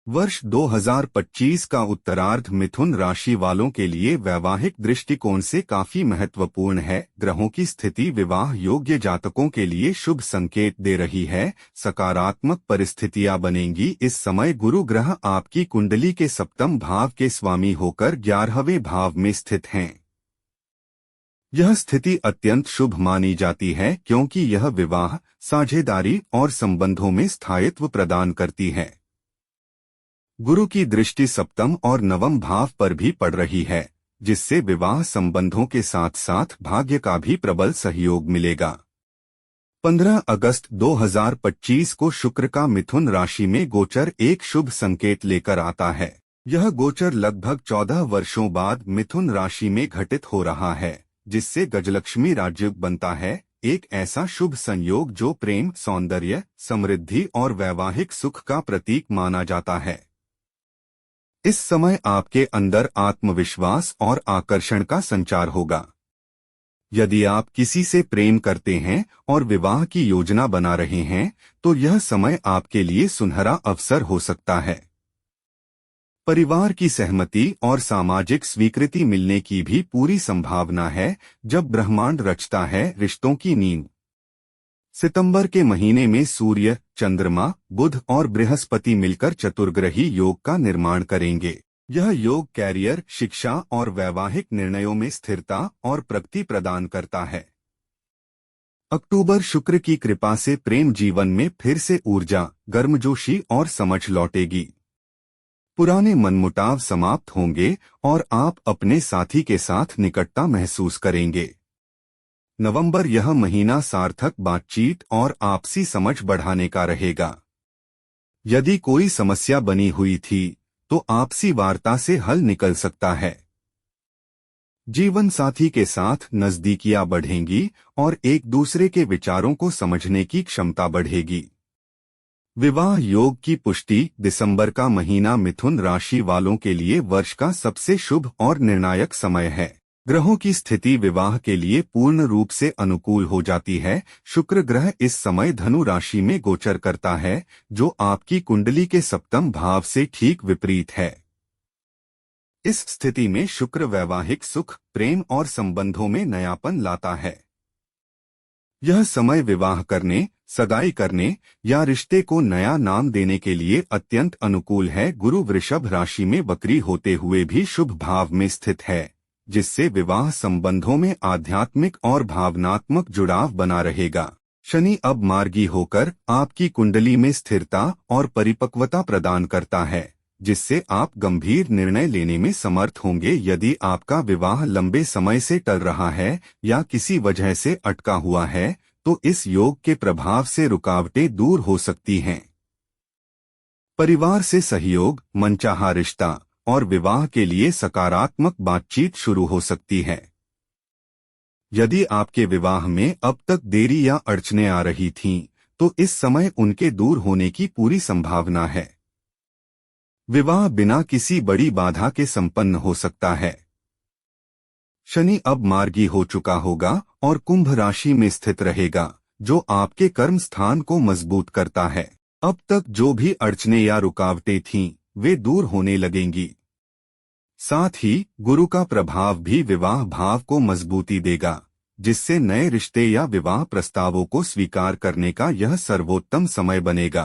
वर्ष 2025 का उत्तरार्ध मिथुन राशि वालों के लिए वैवाहिक दृष्टिकोण से काफी महत्वपूर्ण है। ग्रहों की स्थिति विवाह योग्य जातकों के लिए शुभ संकेत दे रही है। सकारात्मक परिस्थितियां बनेंगी। इस समय गुरु ग्रह आपकी कुंडली के सप्तम भाव के स्वामी होकर 11वें भाव में स्थित हैं। यह स्थिति अत्यंत शुभ मानी जाती है क्योंकि यह विवाह, साझेदारी और संबंधों में स्थायित्व प्रदान करती है। गुरु की दृष्टि सप्तम और नवम भाव पर भी पड़ रही है, जिससे विवाह संबंधों के साथ साथ भाग्य का भी प्रबल सहयोग मिलेगा। 15 अगस्त 2025 को शुक्र का मिथुन राशि में गोचर एक शुभ संकेत लेकर आता है। यह गोचर लगभग 14 वर्षों बाद मिथुन राशि में घटित हो रहा है, जिससे गजलक्ष्मी राजयोग बनता है। एक ऐसा शुभ संयोग जो प्रेम, सौंदर्य, समृद्धि और वैवाहिक सुख का प्रतीक माना जाता है। इस समय आपके अंदर आत्मविश्वास और आकर्षण का संचार होगा। यदि आप किसी से प्रेम करते हैं और विवाह की योजना बना रहे हैं, तो यह समय आपके लिए सुनहरा अवसर हो सकता है। परिवार की सहमति और सामाजिक स्वीकृति मिलने की भी पूरी संभावना है। जब ब्रह्मांड रचता है रिश्तों की नींव। सितंबर के महीने में सूर्य, चंद्रमा, बुध और बृहस्पति मिलकर चतुर्ग्रही योग का निर्माण करेंगे। यह योग कैरियर, शिक्षा और वैवाहिक निर्णयों में स्थिरता और प्रगति प्रदान करता है। अक्टूबर शुक्र की कृपा से प्रेम जीवन में फिर से ऊर्जा, गर्मजोशी और समझ लौटेगी। पुराने मनमुटाव समाप्त होंगे और आप अपने साथी के साथ निकटता महसूस करेंगे। नवंबर यह महीना सार्थक बातचीत और आपसी समझ बढ़ाने का रहेगा। यदि कोई समस्या बनी हुई थी, तो आपसी वार्ता से हल निकल सकता है। जीवन साथी के साथ नजदीकियां बढ़ेंगी और एक दूसरे के विचारों को समझने की क्षमता बढ़ेगी। विवाह योग की पुष्टि। दिसंबर का महीना मिथुन राशि वालों के लिए वर्ष का सबसे शुभ और निर्णायक समय है। ग्रहों की स्थिति विवाह के लिए पूर्ण रूप से अनुकूल हो जाती है। शुक्र ग्रह इस समय धनु राशि में गोचर करता है, जो आपकी कुंडली के सप्तम भाव से ठीक विपरीत है। इस स्थिति में शुक्र वैवाहिक सुख, प्रेम और संबंधों में नयापन लाता है। यह समय विवाह करने, सगाई करने या रिश्ते को नया नाम देने के लिए अत्यंत अनुकूल है। गुरु वृषभ राशि में वक्री होते हुए भी शुभ भाव में स्थित है, जिससे विवाह संबंधों में आध्यात्मिक और भावनात्मक जुड़ाव बना रहेगा। शनि अब मार्गी होकर आपकी कुंडली में स्थिरता और परिपक्वता प्रदान करता है, जिससे आप गंभीर निर्णय लेने में समर्थ होंगे। यदि आपका विवाह लंबे समय से टल रहा है या किसी वजह से अटका हुआ है, तो इस योग के प्रभाव से रुकावटें दूर हो सकती हैं। परिवार से सहयोग, मनचाहा रिश्ता और विवाह के लिए सकारात्मक बातचीत शुरू हो सकती है। यदि आपके विवाह में अब तक देरी या अड़चनें आ रही थीं, तो इस समय उनके दूर होने की पूरी संभावना है। विवाह बिना किसी बड़ी बाधा के संपन्न हो सकता है। शनि अब मार्गी हो चुका होगा और कुंभ राशि में स्थित रहेगा, जो आपके कर्म स्थान को मजबूत करता है। अब तक जो भी अड़चनें या रुकावटें थीं, वे दूर होने लगेंगी। साथ ही गुरु का प्रभाव भी विवाह भाव को मजबूती देगा, जिससे नए रिश्ते या विवाह प्रस्तावों को स्वीकार करने का यह सर्वोत्तम समय बनेगा।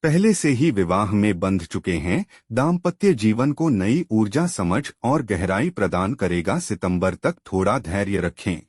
पहले से ही विवाह में बंध चुके हैं, दाम्पत्य जीवन को नई ऊर्जा, समझ और गहराई प्रदान करेगा। सितंबर तक थोड़ा धैर्य रखें।